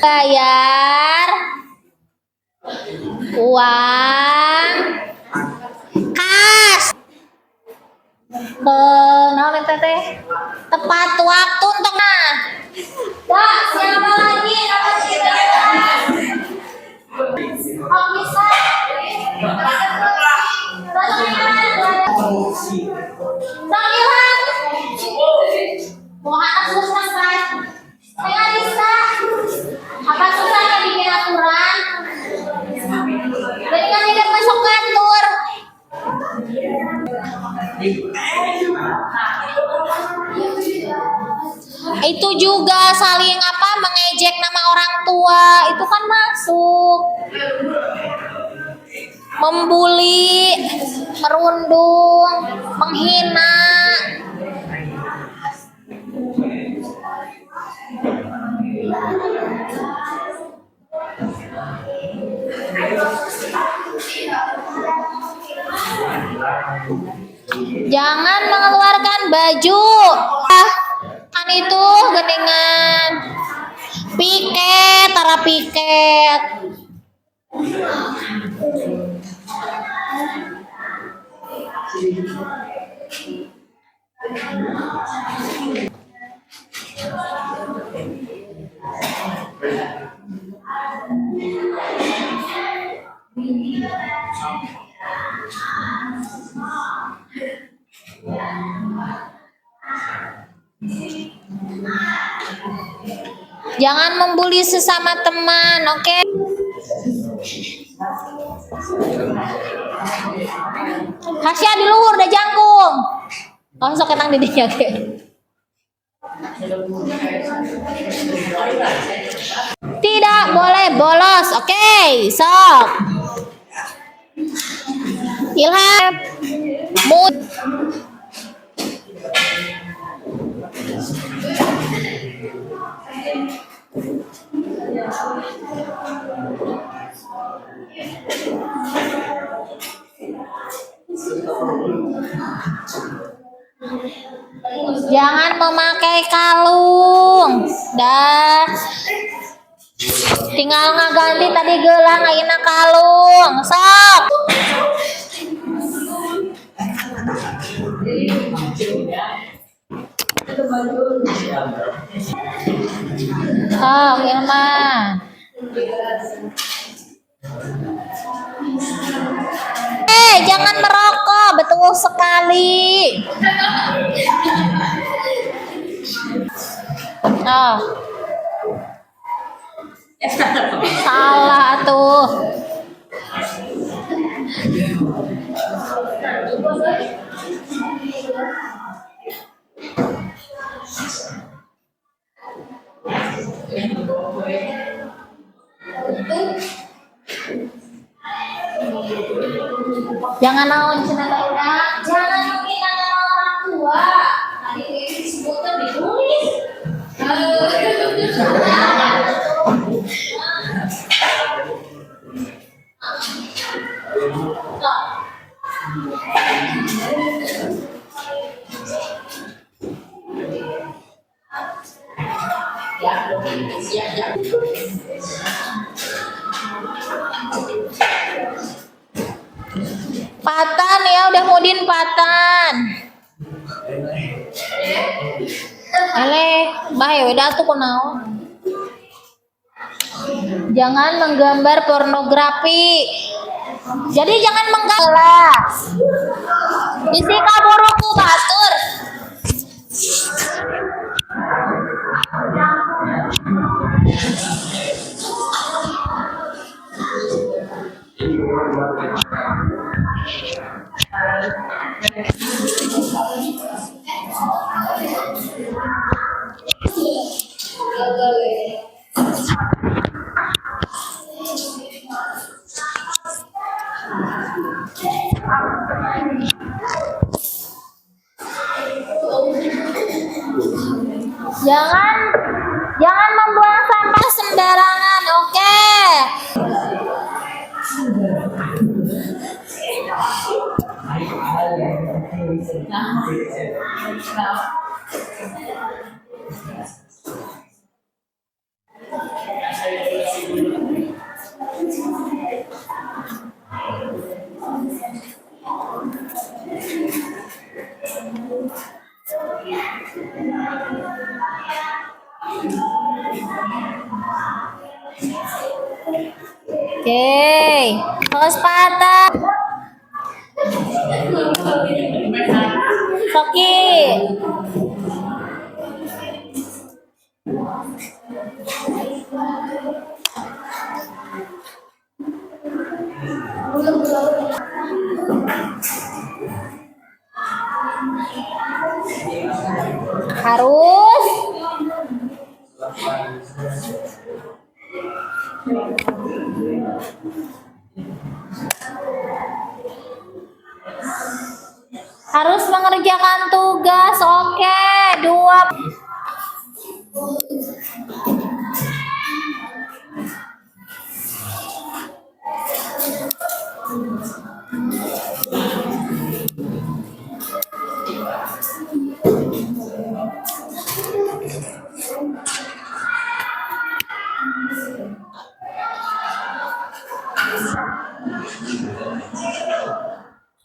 Bayar uang teh tepat waktu untuk nah. Dah, siapa lagi? Oh, bisa. Sambilan. Mohon susah kan? Saya bisa. Apa susahnya bikin aturan? Jadi kan tidak masuk kantor. Itu juga saling apa mengejek nama orang tua itu kan masuk, membuli, merundung, menghina. Jangan mengeluarkan baju. Kan itu geningan piket, tara piket. Jangan membuli sesama teman, oke? Hasya di luhur da jangkung. Oh, sok ketang di dinya ge. Tidak boleh bolos, oke? Sok. Ilham. Mood. Jangan memakai kalung. Dah. Tinggal ngaganti tadi gelang ayeuna kalung. Sok. Oh, Irman. Jangan merokok, betul sekali. Oh. Salah tuh. Jangan naon cenah udah, jangan menghina orang tua. Tadi disebutkan ditulis. Patan ya, udah mudin patan. Bae udah tuh kunaon. Jangan menggambar pornografi. Jadi jangan menggambar. Isi kaburuku batur. Jangan membuang sampah sembarangan, oke? Oke, terus patah. Soki. Harus. Harus mengerjakan tugas. Oke, 2.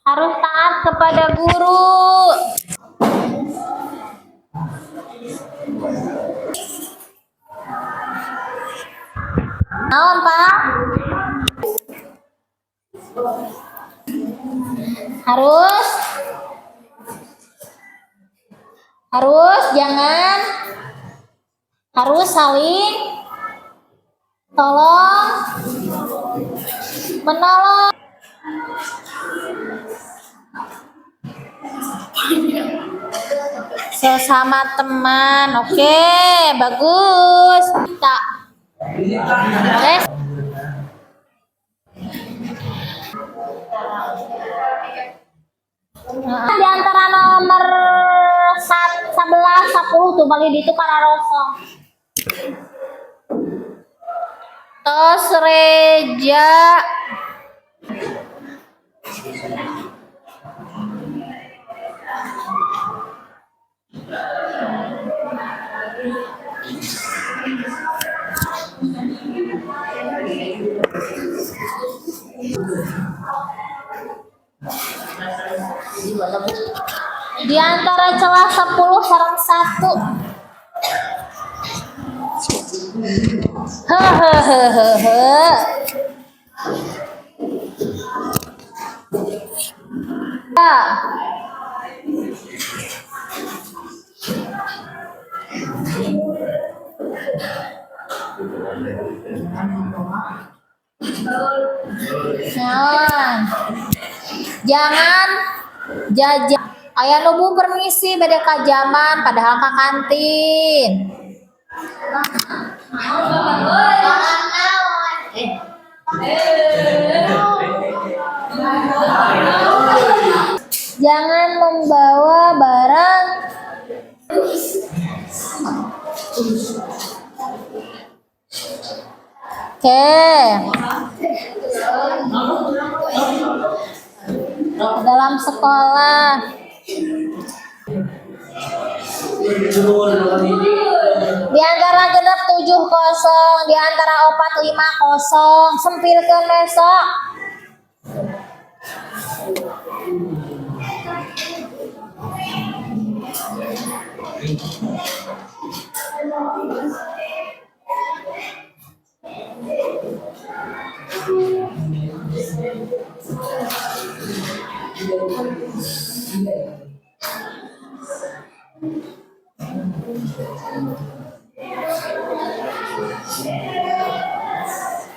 Harus taat kepada guru. Naon, Pak? Harus jangan harus saling tolong menolong. Sesama teman. Oke, bagus. Tak. Tes. Di antara nomor 11, 10 tuh balik itu kararosong. Tos Reja. Di antara celah 10 sarang 1. Hehehehe. Jangan jajan. Ayah nubu permisi bade kajaman padahal ka kantin. Jangan membawa barang dalam sekolah. Di antara genep 70, di antara 450, sempilkeun besok.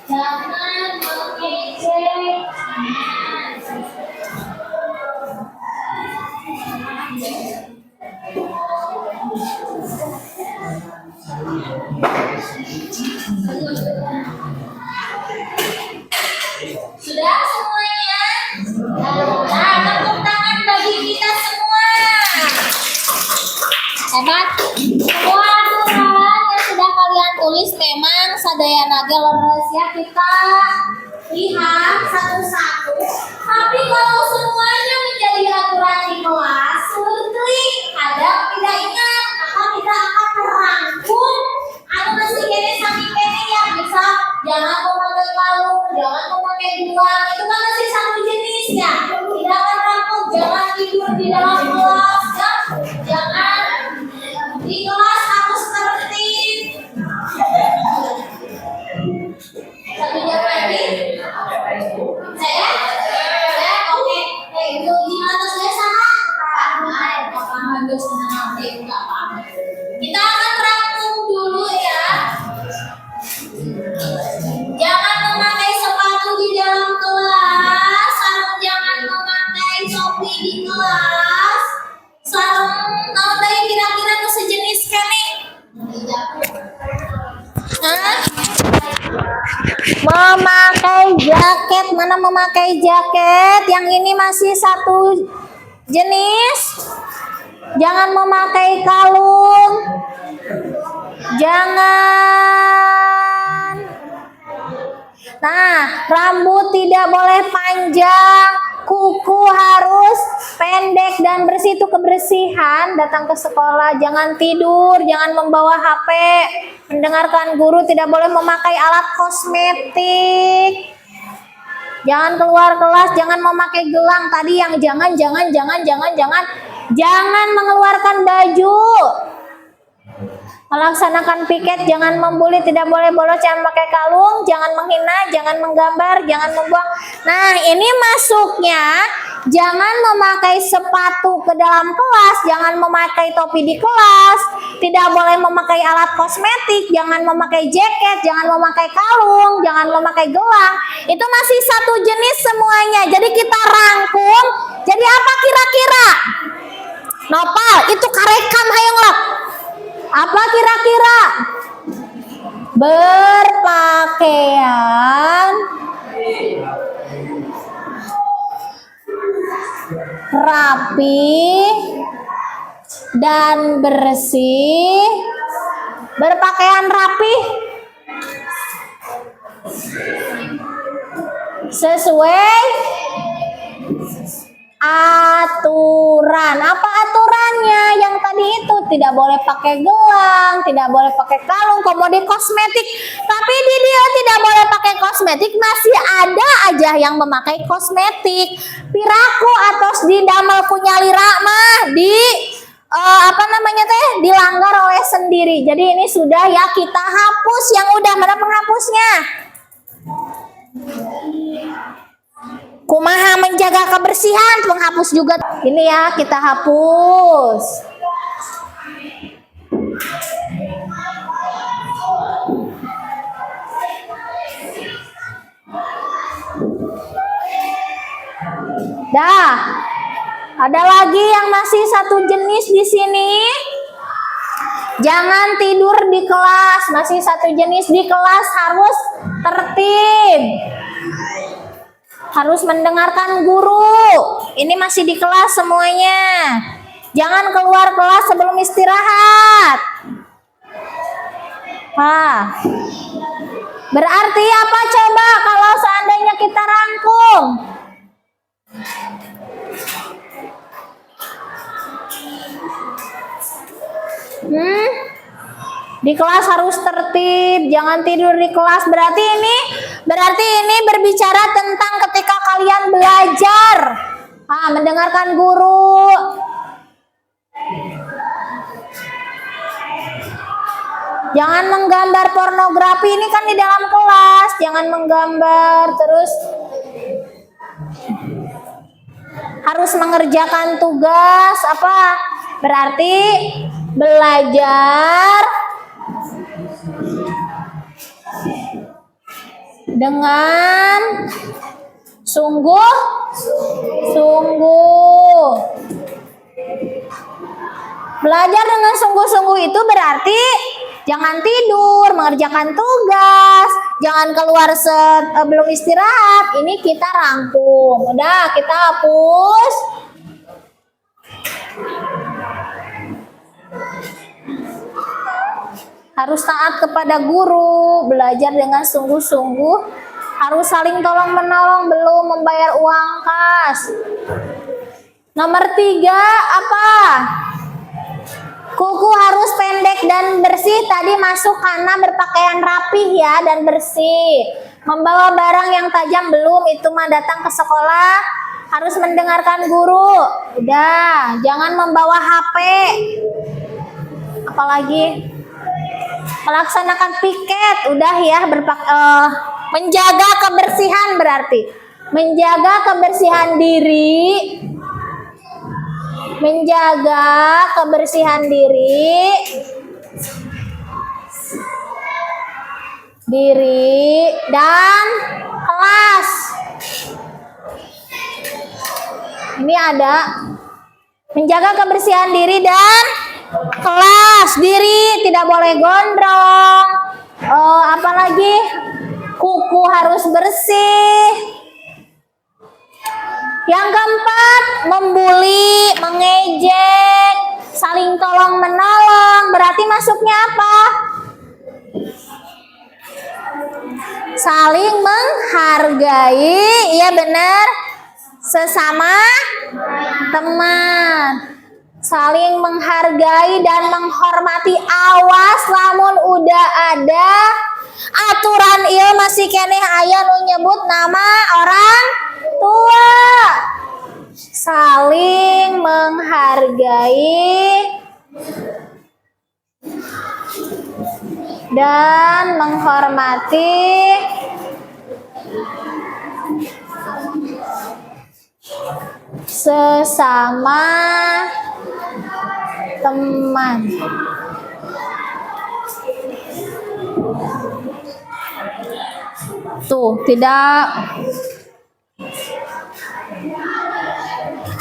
Jangan mengejek. Sudah semuanya? Nah, tepuk tangan bagi kita semua. Hebat. Semua aturan yang sudah kalian tulis memang sadaya naga leres ya, kita lihat satu-satu. Tapi kalau semuanya menjadi aturan di kelas, sulit ada tidak ingat, maka kita akan merangkum atau masih kene saking kene ya, bisa jangan memakai kalung, jangan memakai gelang, itu kan masih satu jenis ya. Tidak akan rangkum, jangan tidur di dalam kelas, ya. Jangan di kelas harus tertib. Satunya lagi. sarung naon deui kira-kira nu sejenis keneh? Hah? Memakai jaket, mana memakai jaket? Yang ini masih satu jenis. Jangan memakai kalung. Jangan. Nah, rambut tidak boleh panjang, kuku harus pendek dan bersih. Itu kebersihan. Datang ke sekolah, jangan tidur, jangan membawa HP, mendengarkan guru, tidak boleh memakai alat kosmetik. Jangan keluar kelas, jangan memakai gelang. Tadi yang jangan mengeluarkan baju. Melaksanakan piket, jangan membuli, tidak boleh bolos, jangan pakai kalung, jangan menghina, jangan menggambar, jangan membuang. Nah, ini masuknya jangan memakai sepatu ke dalam kelas, jangan memakai topi di kelas, tidak boleh memakai alat kosmetik, jangan memakai jaket, jangan memakai kalung, jangan memakai gelang. Itu masih satu jenis semuanya. Jadi kita rangkum. Jadi apa kira-kira? Nopal, itu karekam hayang lah. Apa kira-kira? Berpakaian rapi dan bersih. Berpakaian rapi sesuai aturan. Apa aturannya? Yang tadi itu tidak boleh pakai gelang, tidak boleh pakai kalung, komodi kosmetik. Tapi di dia tidak boleh pakai kosmetik, masih ada aja yang memakai kosmetik. Piraku atau di damel punya lira mah dilanggar oleh sendiri. Jadi ini sudah ya kita hapus. Yang udah, mana penghapusnya? Kumaha menjaga kebersihan, penghapus juga. Ini ya kita hapus. Dah. Ada lagi yang masih satu jenis di sini. Jangan tidur di kelas, masih satu jenis di kelas, harus tertib. Harus mendengarkan guru. Ini masih di kelas semuanya. Jangan keluar kelas sebelum istirahat. Berarti apa coba kalau seandainya kita rangkum? Di kelas harus tertib, jangan tidur di kelas. Berarti ini berbicara tentang ketika kalian belajar, mendengarkan guru. Jangan menggambar pornografi, ini kan di dalam kelas. Jangan menggambar, terus harus mengerjakan tugas. Apa? Berarti belajar dengan sungguh-sungguh. Belajar dengan sungguh-sungguh itu berarti jangan tidur, mengerjakan tugas, jangan keluar sebelum istirahat. Ini kita rangkum. Udah, kita hapus. Harus taat kepada guru, belajar dengan sungguh-sungguh, harus saling tolong-menolong, belum membayar uang kas. Nomor 3 apa? Kuku harus pendek dan bersih. Tadi masuk karena berpakaian rapih ya dan bersih. Membawa barang yang tajam belum, itu mah datang ke sekolah harus mendengarkan guru. Udah, jangan membawa HP. Apalagi melaksanakan piket, udah ya. Menjaga kebersihan berarti menjaga kebersihan diri, menjaga kebersihan diri dan kelas. Ini ada Menjaga kebersihan diri dan kelas. Diri tidak boleh gondrong. Apalagi kuku harus bersih. Yang keempat, membuli, mengejek, saling tolong menolong. Berarti masuknya apa? Saling menghargai. Iya benar. Sesama teman. Saling menghargai dan menghormati. Awas lamun udah ada aturan ieu masih keneh aya nu nyebut nama orang tua. Saling menghargai dan menghormati sesama teman. Tuh, tidak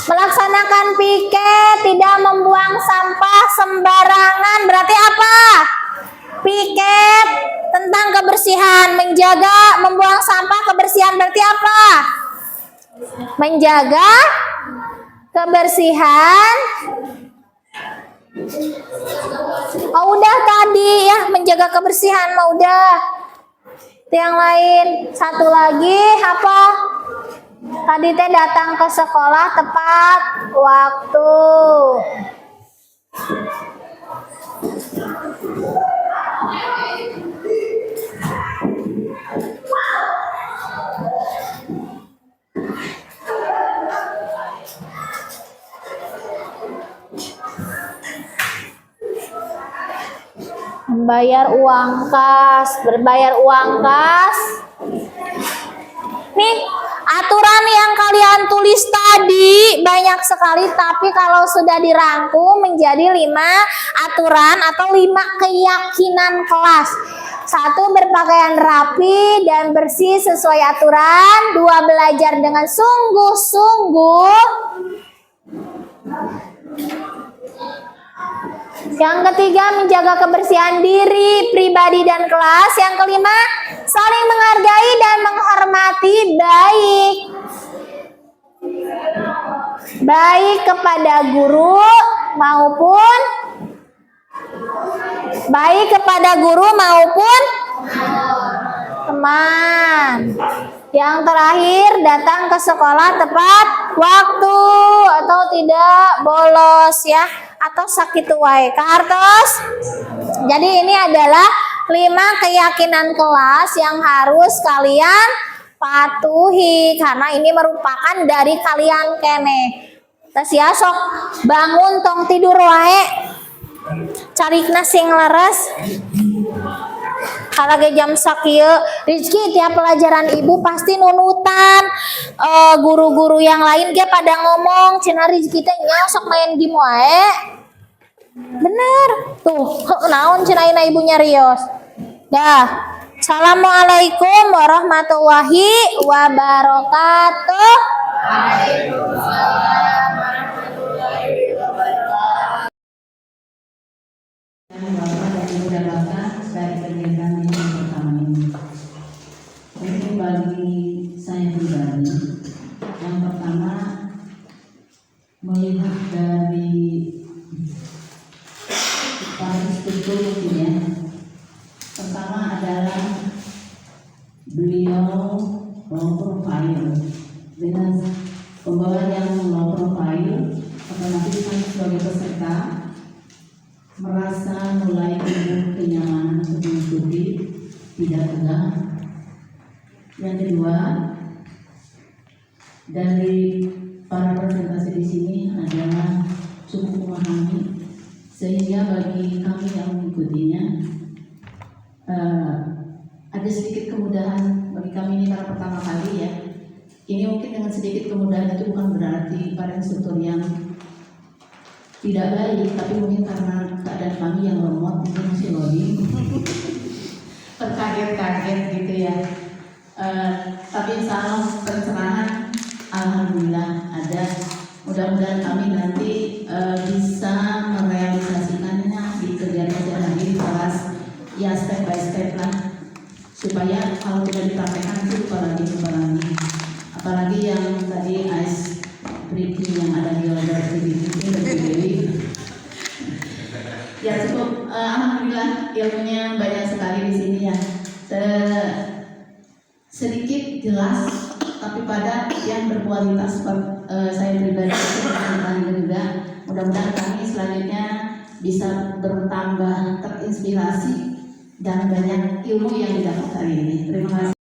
melaksanakan piket, tidak membuang sampah sembarangan. Berarti apa? Piket tentang kebersihan, menjaga membuang sampah kebersihan. Berarti apa? Menjaga kebersihan. Oh, udah tadi ya, menjaga kebersihan mau udah. Yang lain satu lagi apa? Tadi teh datang ke sekolah tepat waktu. Membayar uang kas, berbayar uang kas. Nih, aturan yang kalian tulis tadi banyak sekali, tapi kalau sudah dirangkum menjadi 5 aturan atau 5 keyakinan kelas. 1. Berpakaian rapi dan bersih sesuai aturan. 2. Belajar dengan sungguh-sungguh. Yang ketiga, menjaga kebersihan diri, pribadi, dan kelas. Yang kelima, saling menghargai dan menghormati baik kepada guru maupun teman. Yang terakhir, datang ke sekolah tepat waktu atau tidak bolos ya, atau sakit wae kartos. Jadi ini adalah 5 keyakinan kelas yang harus kalian patuhi karena ini merupakan dari kalian kene. Tes ya sok bangun tong tidur wae. Carikna sing leres. Kalage jam sakieu Rizky tiap pelajaran ibu pasti nunutan guru-guru yang lain ge pada ngomong cenah Rizky teh nya sok main game wae. Bener tuh naon cenah ibu nyarios. Dah. Assalamualaikum warahmatullahi wabarakatuh. Waalaikumsalam warahmatullahi wabarakatuh. Dari kegiatan yang pertama ini, mungkin bagi saya pribadi, yang pertama melihat dari para instruktur mungkin ya. Pertama adalah beliau low profile. Dengan pembawa yang low profile, otomatis kami sebagai peserta merasa mulai timbul kenyamanan untuk mengikuti, tidak tegang. Yang kedua, dari para presentasi di sini adalah cukup memahami, sehingga bagi kami yang mengikutinya ada sedikit kemudahan bagi kami ini para pertama kali ya. Ini mungkin dengan sedikit kemudahan itu bukan berarti para instruktur yang tidak baik, tapi mungkin karena keadaan kami yang lemot mungkin masih loading terkaget-kaget gitu ya. Tapi insya Allah pencerahan alhamdulillah ada. Mudah-mudahan kami nanti ilmunya banyak sekali di sini ya. Sedikit jelas, tapi padat yang berkualitas. Saya pribadi juga. Mudah-mudahan kami selanjutnya bisa bertambah terinspirasi dan banyak ilmu yang didapat hari ini. Terima kasih.